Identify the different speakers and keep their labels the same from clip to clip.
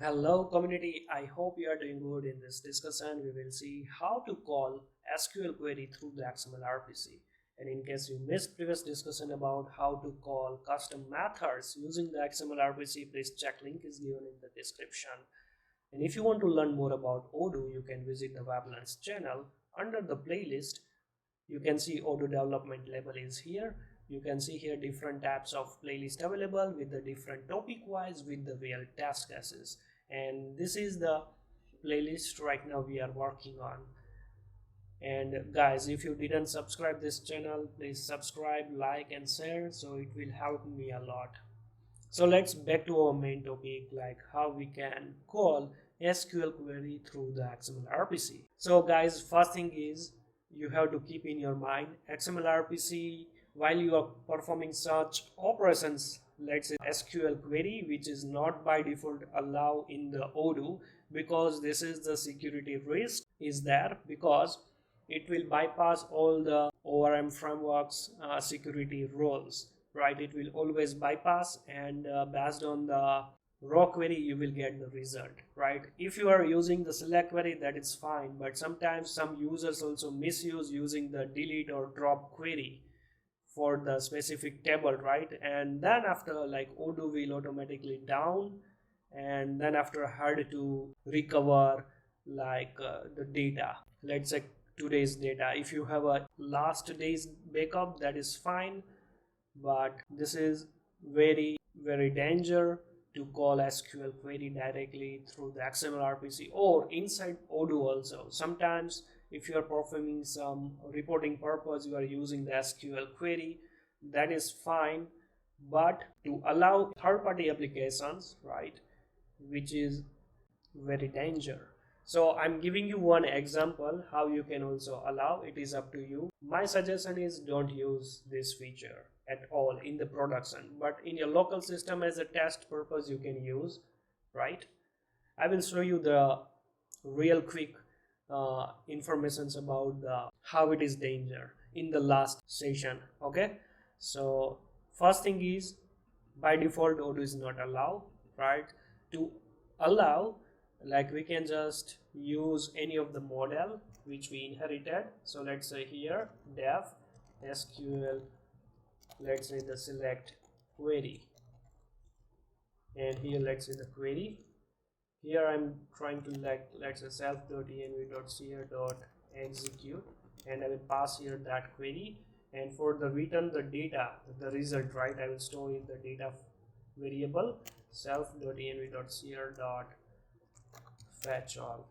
Speaker 1: Hello community, I hope you are doing good. In this discussion we will see how to call SQL query through the XML-RPC. And in case you missed previous discussion about how to call custom methods using the XML-RPC, please check, link is given in the description. And if you want to learn more about Odoo, you can visit the Weblands channel. Under the playlist you can see Odoo development label is here. You can see here different types of playlist available with the different topic wise with the real test cases, and this is the playlist right now we are working on. And guys, if you didn't subscribe this channel, please subscribe, like and share, so it will help me a lot. So let's back to our main topic, like how we can call SQL query through the XML-RPC. So guys, first thing is you have to keep in your mind XML-RPC while you are performing such operations. Let's say SQL query, which is not by default allow in the Odoo, because this is the security risk is there, because it will bypass all the ORM frameworks security rules, right? It will always bypass, and based on the raw query you will get the result, right? If you are using the select query, that is fine, but sometimes some users also misuse using the delete or drop query for the specific table, right? And then after, like, Odoo will automatically down, and then after hard to recover like the data, let's say today's data. If you have a last day's backup, that is fine, but this is very danger to call SQL query directly through the XML-RPC or inside Odoo also. Sometimes if you are performing some reporting purpose, you are using the SQL query, that is fine, but to allow third-party applications, right, which is very danger. So I'm giving you one example how you can also allow. It is up to you. My suggestion is don't use this feature at all in the production, but in your local system as a test purpose you can use, right? I will show you the real quick informations about how it is danger in the last session. Okay, so first thing is, by default Odoo is not allowed, right? To allow, like, we can just use any of the model which we inherited. So let's say here dev SQL, let's say the select query, and here let's say the query. Here I'm trying to, like, let's say self.env.cr.execute, and I will pass here that query, and for the return the data, the result, right, I will store in the data variable self.env.cr.fetch all,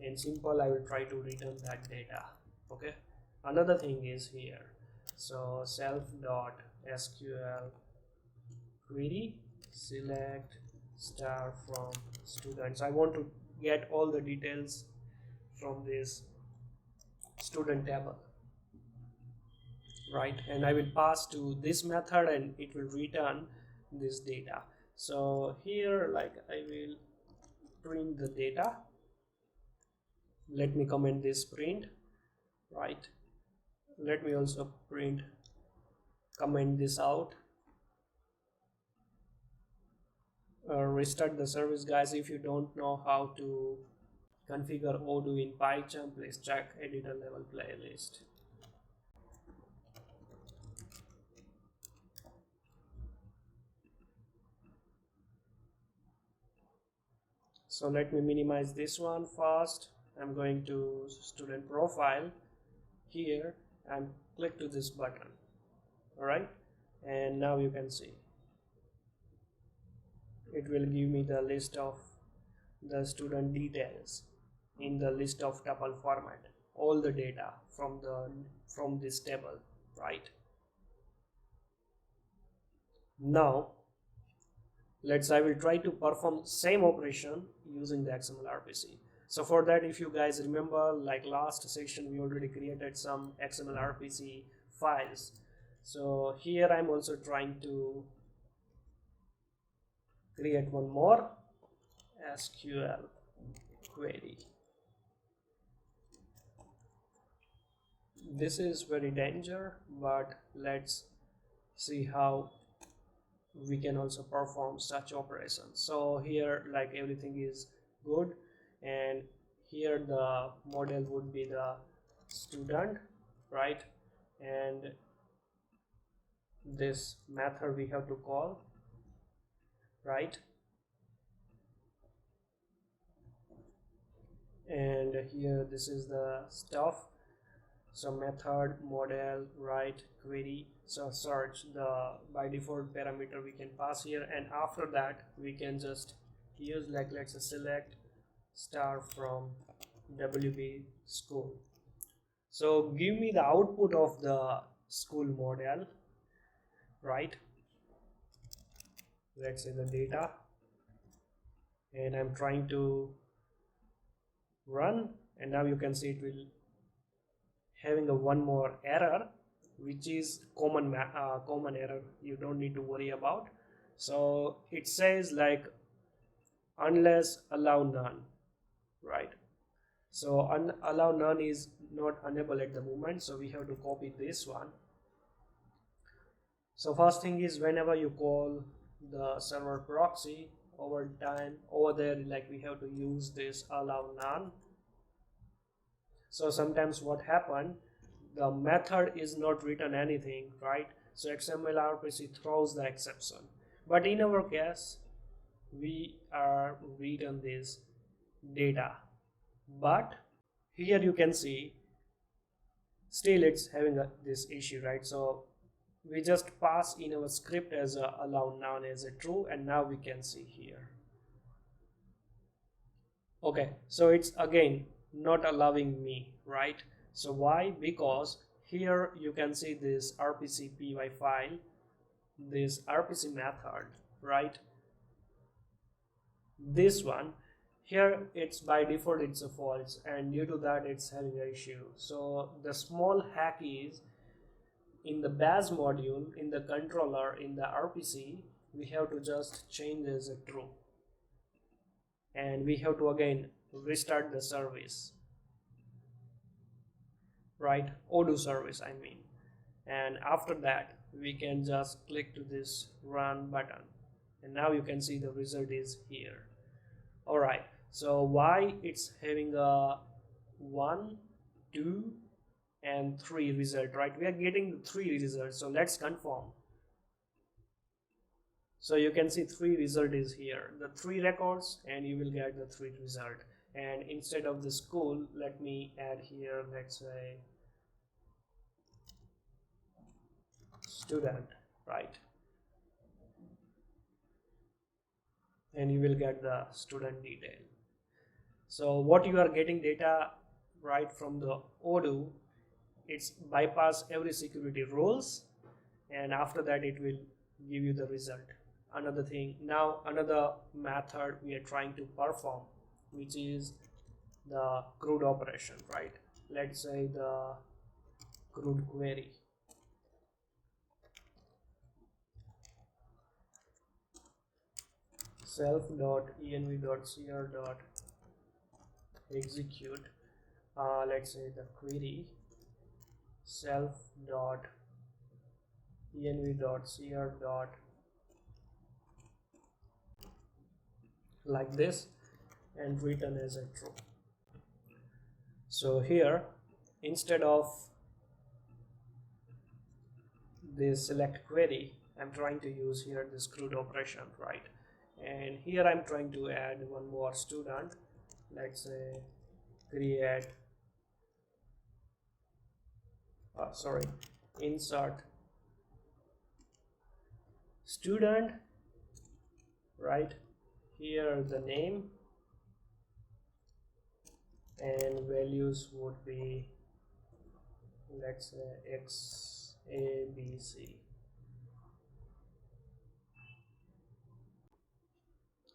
Speaker 1: and simple I will try to return that data. Okay, another thing is here, so self.sql query select star from students. I want to get all the details from this student table, right? And I will pass to this method and it will return this data. So here, like, I will print the data. Let me comment this print, right? Let me also comment this out. Restart the service. Guys, if you don't know how to configure Odoo in PyCharm, please check editor level playlist. So let me minimize this one first. I'm going to student profile here and click to this button. All right, and now you can see it will give me the list of the student details in the list of tuple format, all the data from this table, right? Now I will try to perform same operation using the XML-RPC. So for that, if you guys remember, like last section we already created some XML-RPC files. So here I'm also trying to create one more SQL query. This is very danger, but let's see how we can also perform such operations. So here like everything is good, and here the model would be the student, right? And this method we have to call, right? And here this is the stuff. So method, model, right, query. So search, the by default parameter we can pass here, and after that we can just use like let's say select star from WB school. So give me the output of the school model, right? Let's say the data, and I'm trying to run, and now you can see it will having a one more error, which is common error, you don't need to worry about. So it says like unless allow none, right? So allow none is not enabled at the moment, so we have to copy this one. So first thing is whenever you call the server proxy over time, over there like we have to use this allow none. So sometimes what happened, the method is not written anything, right? So XML-RPC throws the exception, but in our case we are written this data, but here you can see still it's having this issue, right? So we just pass in our script as a allow none as a true, and now we can see here. Okay, so it's again not allowing me, right? So why? Because here you can see this RPC py file, this RPC method, right? This one here, it's by default it's a false, and due to that it's having an issue. So the small hack is in the bash module, in the controller, in the RPC, we have to just change as a true, and we have to again restart the service, right? Odoo service I mean. And after that we can just click to this run button, and now you can see the result is here. All right, so why it's having a 1, 2 and 3 result, right? We are getting the 3 results, so let's confirm. So you can see 3 result is here, the 3 records, and you will get the 3 result. And instead of the school, let me add here, let's say student, right? And you will get the student detail. So what you are getting data right from the Odoo, it's bypass every security rules, and after that it will give you the result. Another thing, now another method we are trying to perform, which is the CRUD operation, right? Let's say the CRUD query. self.env.cr.execute, let's say the query self.env.cr. like this, and written as a true. So here instead of this select query, I'm trying to use here this CRUD operation, right? And here I'm trying to add one more student. Let's say create insert student, right? Here the name, and values would be, let's say XABC.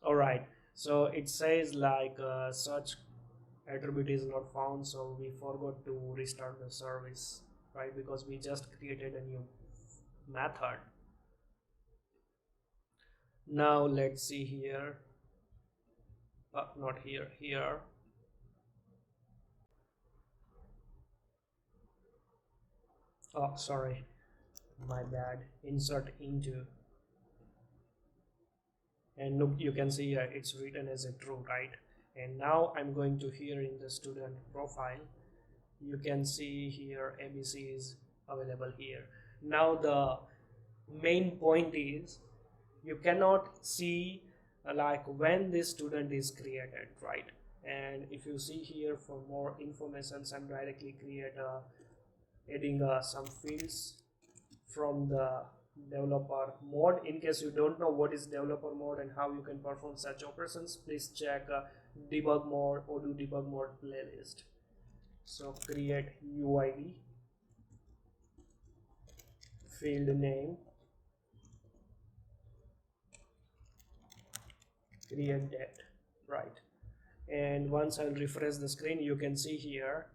Speaker 1: All right, so it says like such attribute is not found, so we forgot to restart the service, right? Because we just created a new method. Now let's see here, not here, here. Oh, sorry, my bad. Insert into. and look, you can see here it's written as a true, right? And now I'm going to here in the student profile, you can see here ABC is available here. Now the main point is you cannot see like when this student is created, right? And if you see here for more information, I'm directly adding some fields from the developer mode. In case you don't know what is developer mode and how you can perform such operations, please check debug mode, Odoo debug mode playlist. So create UID, field name, create date, right? And once I'll refresh the screen, you can see here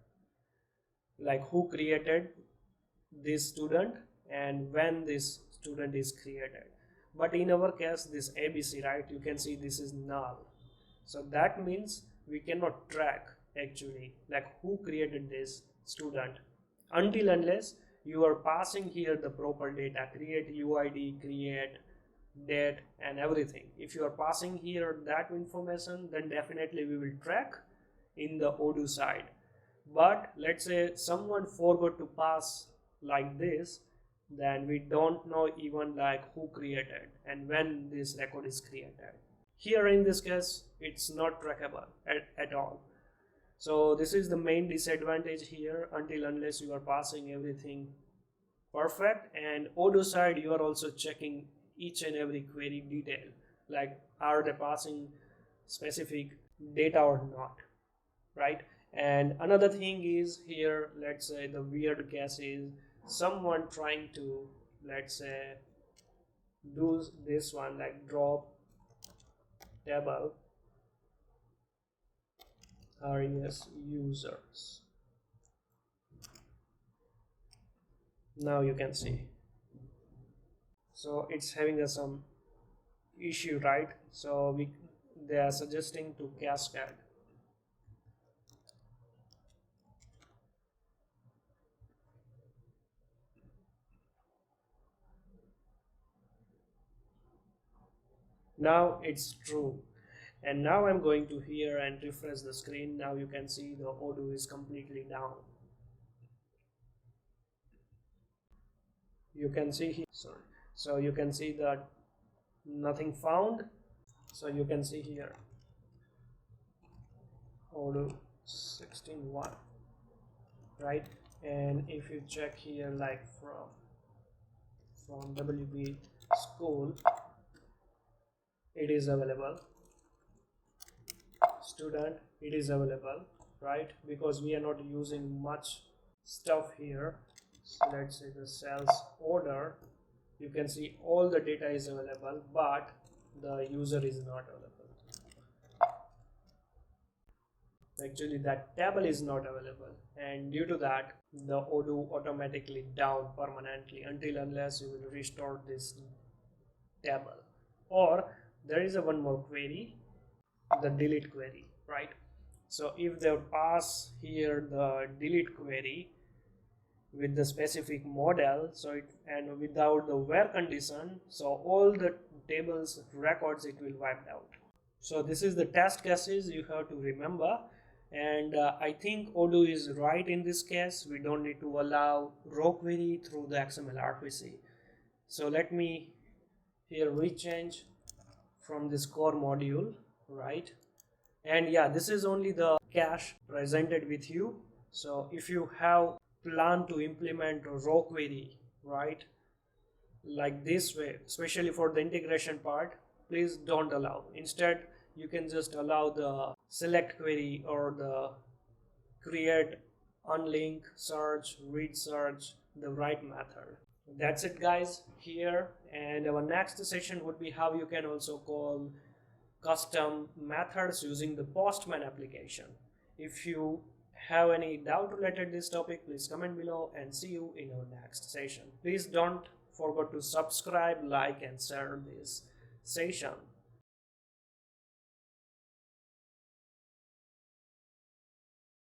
Speaker 1: like who created this student and when this student is created. But in our case, this ABC, right, you can see this is null. So that means we cannot track actually like who created this student until unless you are passing here the proper data, create UID, create date and everything. If you are passing here that information, then definitely we will track in the Odoo side. But let's say someone forgot to pass like this, then we don't know even like who created and when this record is created. Here in this case, it's not trackable at all. So this is the main disadvantage here until unless you are passing everything perfect. And Odoo side, you are also checking each and every query detail, like are they passing specific data or not, right? And another thing is here, let's say the weird case is someone trying to, let's say, do this one like drop table res users. Now you can see, so it's having some issue, right? So they are suggesting to cascade. Now it's true. And now I'm going to here and refresh the screen. Now you can see the Odoo is completely down. You can see here, sorry. So you can see that nothing found. So you can see here Odoo 16.1, right? And if you check here like from WB school, it is available. Student, it is available, right? Because we are not using much stuff here. So let's say the sales order, you can see all the data is available, but the user is not available. Actually that table is not available, and due to that the Odoo automatically down permanently until unless you will restore this table. Or there is one more query, the delete query, right? So if they pass here the delete query with the specific model, so and without the where condition, so all the tables records it will wipe out. So this is the test cases you have to remember. And I think Odoo is right in this case. We don't need to allow row query through the XML-RPC. So let me here rechange from this core module, right? And yeah, this is only the cache presented with you. So if you have plan to implement a row query, right, like this way, especially for the integration part, please don't allow. Instead, you can just allow the select query or the create, unlink, search, read search, the right method. That's it guys here. And our next session would be how you can also call custom methods using the Postman application. If you have any doubt related to this topic, please comment below, and see you in our next session. Please don't forget to subscribe, like and share this session.